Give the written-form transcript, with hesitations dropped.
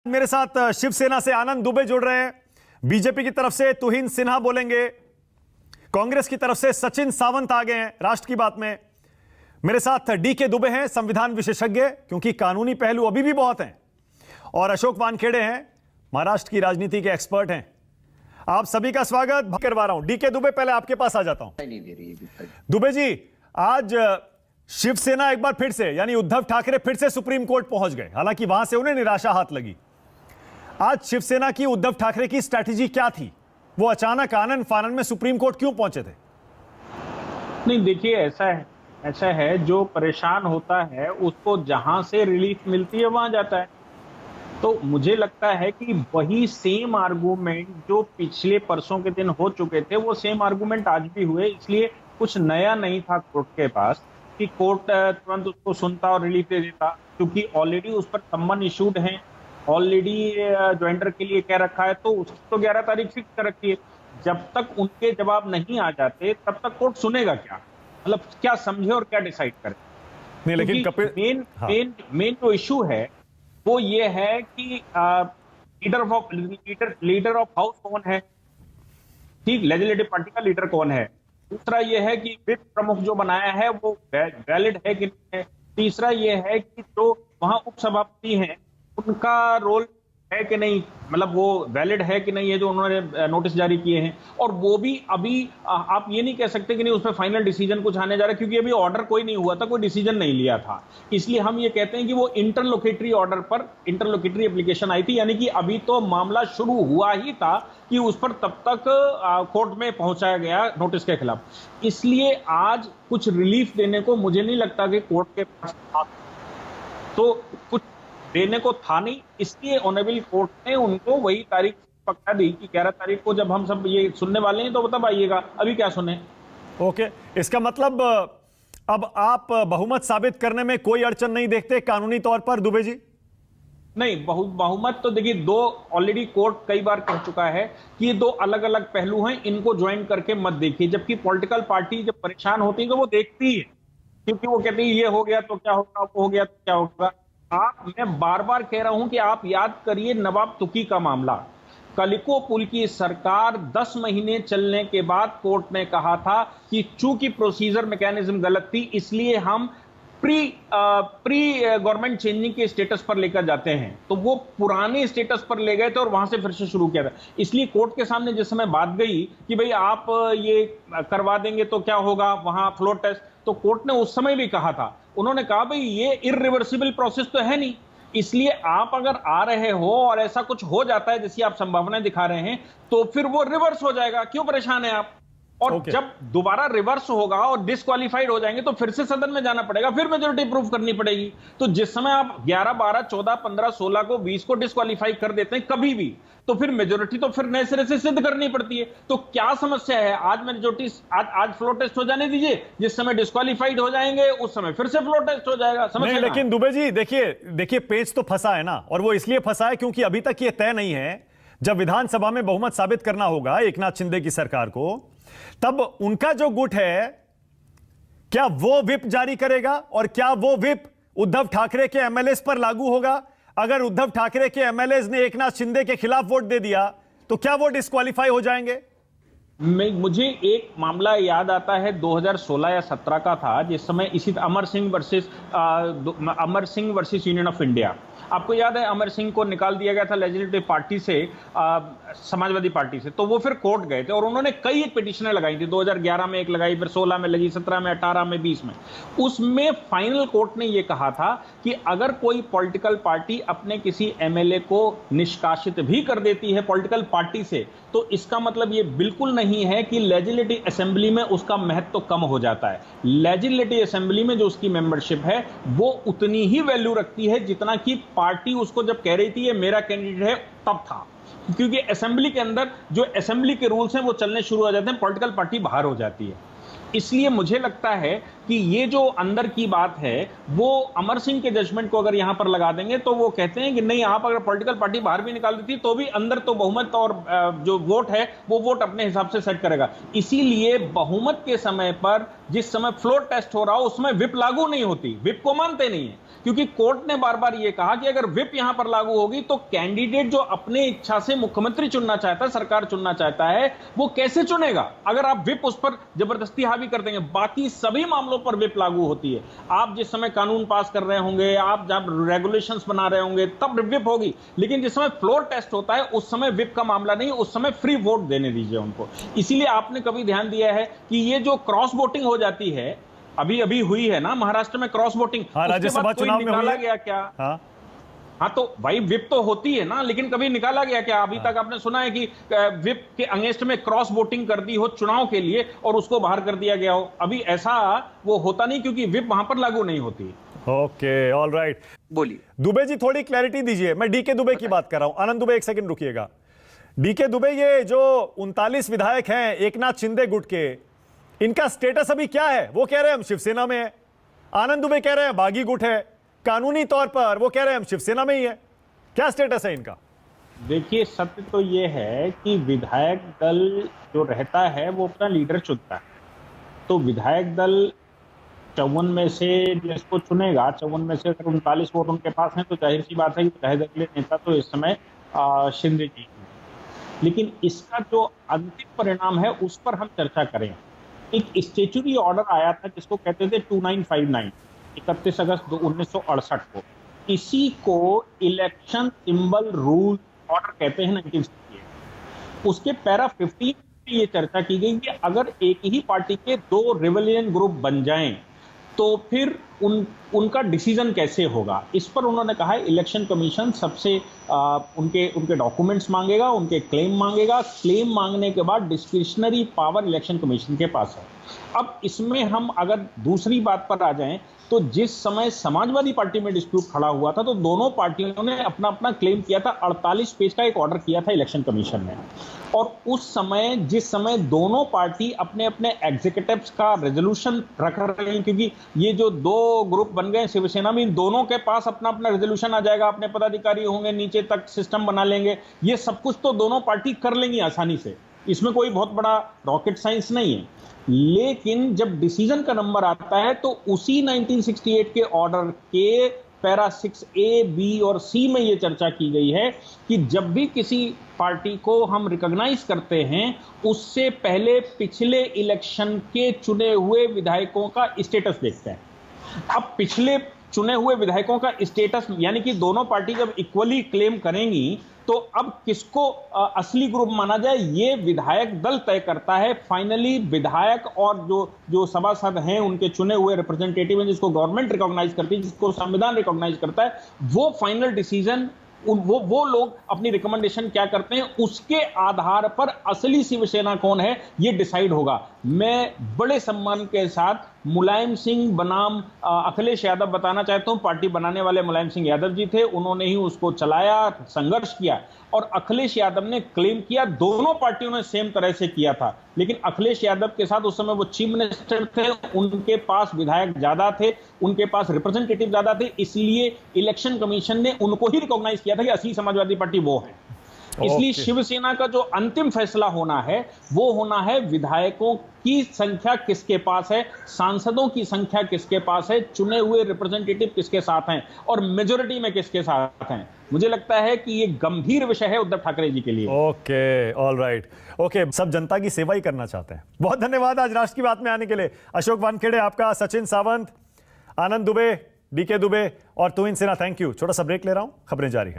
मेरे साथ शिवसेना से आनंद दुबे जुड़ रहे हैं, बीजेपी की तरफ से तुहिन सिन्हा बोलेंगे, कांग्रेस की तरफ से सचिन सावंत आ गए हैं राष्ट्र की बात में। मेरे साथ डीके दुबे हैं, संविधान विशेषज्ञ, क्योंकि कानूनी पहलू अभी भी बहुत हैं, और अशोक वानखेड़े हैं, महाराष्ट्र की राजनीति के एक्सपर्ट हैं। आप सभी का स्वागत करवा रहा हूं। डीके दुबे, पहले आपके पास आ जाता हूं। दुबे जी, आज शिवसेना एक बार फिर से, यानी उद्धव ठाकरे फिर से सुप्रीम कोर्ट पहुंच गए, हालांकि वहां से उन्हें निराशा हाथ लगी। आज शिवसेना की, उद्धव ठाकरे की स्ट्रैटेजी क्या थी? वो अचानक आनन फानन में सुप्रीम कोर्ट क्यों पहुंचे थे? नहीं, देखिए, ऐसा है जो परेशान होता है उसको जहां से रिलीफ मिलती है वहां जाता है। तो मुझे लगता है कि वही सेम आर्गूमेंट जो पिछले परसों के दिन हो चुके थे, वो सेम आर्गूमेंट आज भी हुए। इसलिए कुछ नया नहीं था कोर्ट के पास कि कोर्ट तुरंत उसको सुनता और रिलीफ दे देता, क्योंकि ऑलरेडी उस पर सम्मन इशूड है, ऑलरेडी ज्वाइंटर के लिए कह रखा है, तो उसकी तो 11 तारीख फिक्स कर रखी है। जब तक उनके जवाब नहीं आ जाते तब तक कोर्ट सुनेगा क्या, मतलब क्या समझे और क्या डिसाइड करे। नहीं, लेकिन मेन जो इशू है वो ये है कि लीडर ऑफ हाउस कौन है, ठीक, लेजिस्लेटिव पार्टी का लीडर कौन है। दूसरा ये है कि विप प्रमुख जो बनाया है वो वैलिड है कि नहीं है। तीसरा ये है कि जो वहां उपसभापति हैं उनका रोल है कि नहीं, मतलब वो वैलिड है कि नहीं है जो उन्होंने नोटिस जारी किए हैं। और वो भी अभी आप ये नहीं कह सकते कि नहीं उस पर फाइनल डिसीजन कुछ आने जा रहा है, क्योंकि अभी ऑर्डर कोई नहीं हुआ था, कोई डिसीजन नहीं लिया था। इसलिए हम ये कहते हैं कि वो इंटरलोकेटरी ऑर्डर पर इंटरलोकेटरी एप्लीकेशन आई थी, यानी कि अभी तो मामला शुरू हुआ ही था कि उस पर तब तक कोर्ट में पहुंचाया गया नोटिस के खिलाफ। इसलिए आज कुछ रिलीफ देने को मुझे नहीं लगता कि कोर्ट के पास तो कुछ देने को था नहीं। इसलिए ऑनरेबल कोर्ट ने उनको वही तारीख पक्का दी कि 11 तारीख को जब हम सब ये सुनने वाले हैं तो तब आइएगा, अभी क्या सुने। ओके, इसका मतलब अब आप बहुमत साबित करने में कोई अड़चन नहीं देखते कानूनी तौर पर, दुबे जी? नहीं, बहुमत तो देखिए, दो ऑलरेडी कोर्ट कई बार कह चुका है कि ये दो अलग अलग पहलू हैं, इनको ज्वाइन करके मत देखिए। जबकि पॉलिटिकल पार्टी जब परेशान होती है तो वो देखती है, क्योंकि वो कहती है ये हो गया तो क्या होगा, वो हो गया तो क्या होगा। मैं बार बार कह रहा हूं कि आप याद करिए नवाब तुकी का मामला। कलिको पुल की सरकार 10 महीने चलने के बाद कोर्ट ने कहा था कि चूंकि प्रोसीजर मैकेनिज्म गलत थी, इसलिए हम प्री गवर्नमेंट चेंजिंग के स्टेटस पर लेकर जाते हैं। तो वो पुराने स्टेटस पर ले गए थे और वहां से फिर से शुरू किया था। इसलिए कोर्ट के सामने जिस समय बात गई कि भाई आप ये करवा देंगे तो क्या होगा वहां फ्लोर टेस्ट, तो कोर्ट ने उस समय भी कहा था, उन्होंने कहा भाई ये इररिवर्सिबल प्रोसेस तो है नहीं, इसलिए आप अगर आ रहे हो और ऐसा कुछ हो जाता है जैसी आप संभावनाएं दिखा रहे हैं तो फिर वो रिवर्स हो जाएगा, क्यों परेशान है आप। और जब दोबारा रिवर्स होगा और डिस्क्वालीफाइड हो जाएंगे तो फिर से सदन में जाना पड़ेगा, फिर मेजोरिटी प्रूफ करनी पड़ेगी। तो जिस समय आप 11, 12, 14, 15, 16 को 20 को डिस्क्वालीफाई कर देते हैं कभी भी, तो फिर मेजोरिटी तो फिर नए सिरे से सिद्ध करनी पड़ती है। तो क्या समस्या है? आज मेजोरिटी, आज फ्लोर टेस्ट हो जाने दीजिए, जिस समय डिस्क्वालीफाइड हो जाएंगे उस समय फिर से फ्लोर टेस्ट हो जाएगा। नहीं, लेकिन दुबे जी देखिए पेच तो फंसा है ना, और वो इसलिए फंसा है क्योंकि अभी तक ये तय नहीं है, जब विधानसभा में बहुमत साबित करना होगा एकनाथ शिंदे की सरकार को, तब उनका जो गुट है क्या वो विप जारी करेगा, और क्या वो विप उद्धव ठाकरे के एमएलएस पर लागू होगा? अगर उद्धव ठाकरे के एमएलएस ने एकनाथ शिंदे के खिलाफ वोट दे दिया तो क्या वो डिस्क्वालीफाई हो जाएंगे? मुझे एक मामला याद आता है 2016 या 17 का था, जिस समय इसी Amar Singh versus Union of India. आपको याद है अमर सिंह को निकाल दिया गया था लेजिस्लेटिव पार्टी से, समाजवादी पार्टी से, तो वो फिर कोर्ट गए थे और उन्होंने कई एक पिटिशनें लगाई थी। 2011 में एक लगाई, फिर 16 में लगी, 17 में, 18 में, 20 में। उसमें फाइनल कोर्ट ने ये कहा था कि अगर कोई पॉलिटिकल पार्टी अपने किसी एमएलए को निष्कासित भी कर देती है पॉलिटिकल पार्टी से, तो इसका मतलब ये बिल्कुल नहीं है कि लेजिस्लेटिव असेंबली में उसका महत्व कम हो जाता है। लेजिस्लेटिव असेंबली में जो उसकी मेंबरशिप है वो उतनी ही वैल्यू रखती है जितना कि पार्टी उसको जब कह रही थी ये मेरा कैंडिडेट है तब था, क्योंकि असेंबली के अंदर जो असेंबली के रूल्स हैं वो चलने शुरू हो जाते हैं, पॉलिटिकल पार्टी बाहर हो जाती है। इसलिए मुझे लगता है कि ये जो अंदर की बात है वो अमर सिंह के जजमेंट को अगर यहां पर लगा देंगे तो वो कहते हैं कि नहीं, आप अगर पॉलिटिकल पार्टी बाहर भी निकाल देती तो भी अंदर तो बहुमत और जो वोट है वो वोट अपने हिसाब से सेट करेगा। इसीलिए बहुमत के समय पर जिस समय फ्लोर टेस्ट हो रहा हो उसमें विप लागू नहीं होती, विप को मानते नहीं है, क्योंकि कोर्ट ने बार बार यह कहा कि अगर विप यहां पर लागू होगी तो कैंडिडेट जो अपने इच्छा से मुख्यमंत्री चुनना चाहता है, सरकार चुनना चाहता है, वो कैसे चुनेगा अगर आप विप उस पर जबरदस्ती हावी कर देंगे। बाकी सभी मामलों पर विप लागू होती है। आप जिस समय कानून पास कर रहे होंगे, आप जब रेगुलेशंस बना रहे होंगे तब विप होगी, लेकिन जिस समय फ्लोर टेस्ट होता है उस समय विप का मामला नहीं, उस समय फ्री वोट देने दीजिए उनको। इसीलिए आपने कभी ध्यान दिया है कि ये जो क्रॉस वोटिंग हो जाती है, अभी अभी हुई है ना महाराष्ट्र में क्रॉस वोटिंग, हाँ, राज्यसभा चुनाव में निकाला हुई गया क्या? हाँ तो भाई विप तो होती है ना, लेकिन कभी निकाला गया क्या? अभी तक आपने सुना है कि विप के अगेंस्ट में क्रॉस वोटिंग कर दी हो चुनाव के लिए और उसको बाहर कर दिया गया हो? अभी ऐसा वो होता नहीं, क्योंकि विप वहां पर लागू नहीं होती। ओके, ऑल राइट, बोलिए दुबे जी थोड़ी क्लैरिटी दीजिए। मैं डीके दुबे की बात कर रहा हूं। आनंद दुबे एक सेकंड रुकिएगा। डीके दुबे, ये जो 39 विधायक हैं एकनाथ शिंदे गुट के, इनका स्टेटस अभी क्या है? वो कह रहे हैं हम शिवसेना में है, आनंद दुबे कह रहे हैं बागी गुट है, कानूनी तौर पर वो कह रहे हैं हम शिवसेना में ही है। क्या स्टेटस है इनका? देखिए, सत्य तो ये है कि विधायक दल जो रहता है वो अपना लीडर चुनता है। तो विधायक दल 54 में से जिसको चुनेगा, 54 में से अगर 39 वोट उनके पास हैं तो जाहिर सी बात है कि विधायक दल के नेता तो इस समय शिंदे जी हैं। लेकिन इसका जो अंतिम परिणाम है उस पर हम चर्चा करें। एक स्टेचुरी ऑर्डर आया था जिसको कहते थे 2959, 31 अगस्त 1968 को। इसी को इलेक्शन सिंबल रूल ऑर्डर कहते हैं 1968। उसके पैरा 15 में ये चर्चा की गई कि अगर एक ही पार्टी के दो रिबेलियन ग्रुप बन जाएं तो फिर उनका डिसीजन कैसे होगा। इस पर उन्होंने कहा इलेक्शन कमीशन सबसे उनके डॉक्यूमेंट्स मांगेगा, उनके क्लेम मांगेगा। क्लेम मांगने के बाद डिस्क्रिशनरी पावर इलेक्शन कमीशन के पास है। अब इसमें हम अगर दूसरी बात पर आ जाएं तो जिस समय समाजवादी पार्टी में डिस्प्यूट खड़ा हुआ था तो दोनों पार्टियों ने अपना अपना क्लेम किया था। 48 पेज का एक ऑर्डर किया था इलेक्शन कमीशन ने, और उस समय जिस समय दोनों पार्टी अपने अपने एग्जीक्यूटिव्स का रेजोल्यूशन रख रहे हैं, क्योंकि ये जो दो ग्रुप बन गए शिवसेना में, इन दोनों के पास अपना अपना रेजोल्यूशन आ जाएगा, अपने पदाधिकारी होंगे, नीचे तक सिस्टम बना लेंगे, ये सब कुछ तो दोनों पार्टी कर लेंगी आसानी से, इसमें कोई बहुत बड़ा रॉकेट साइंस नहीं है। लेकिन जब डिसीजन का नंबर आता है तो उसी 1968 के ऑर्डर के पैरा 6A, B और C में यह चर्चा की गई है कि जब भी किसी पार्टी को हम रिकॉग्नाइज करते हैं उससे पहले पिछले इलेक्शन के चुने हुए विधायकों का स्टेटस देखते हैं। अब पिछले चुने हुए विधायकों का स्टेटस, यानी कि दोनों पार्टी जब इक्वली क्लेम करेंगी तो अब किसको असली ग्रुप माना जाए ये विधायक दल तय करता है। फाइनली विधायक और जो सभासद हैं उनके चुने हुए रिप्रेजेंटेटिव हैं, जिसको गवर्नमेंट रिकॉग्नाइज करती है, जिसको संविधान रिकॉग्नाइज करता है, वो फाइनल डिसीजन वो लोग अपनी रिकमेंडेशन क्या करते हैं उसके आधार पर असली शिवसेना कौन है ये डिसाइड होगा। मैं बड़े सम्मान के साथ मुलायम सिंह बनाम अखिलेश यादव बताना चाहता हूं। पार्टी बनाने वाले मुलायम सिंह यादव जी थे, उन्होंने ही उसको चलाया, संघर्ष किया, और अखिलेश यादव ने क्लेम किया। दोनों पार्टियों ने सेम तरह से किया था, लेकिन अखिलेश यादव के साथ उस समय वो चीफ मिनिस्टर थे, उनके पास विधायक ज्यादा थे, उनके पास रिप्रेजेंटेटिव ज्यादा थे, इसलिए इलेक्शन कमीशन ने उनको ही रिकॉग्नाइज किया था कि असली समाजवादी पार्टी वो है। इसलिए शिवसेना का जो अंतिम फैसला होना है वो होना है विधायकों की संख्या किसके पास है, सांसदों की संख्या किसके पास है, चुने हुए रिप्रेजेंटेटिव किसके साथ हैं और मेजोरिटी में किसके साथ हैं। मुझे लगता है कि ये गंभीर विषय है उद्धव ठाकरे जी के लिए। ओके, ऑल राइट, ओके, सब जनता की सेवा ही करना चाहते हैं। बहुत धन्यवाद आज राष्ट्र की बात में आने के लिए। अशोक वानखेड़े आपका, सचिन सावंत, आनंद दुबे, डीके दुबे और तुहिन सिन्हा, थैंक यू। छोटा सा ब्रेक ले रहा हूं, खबरें जारी हैं।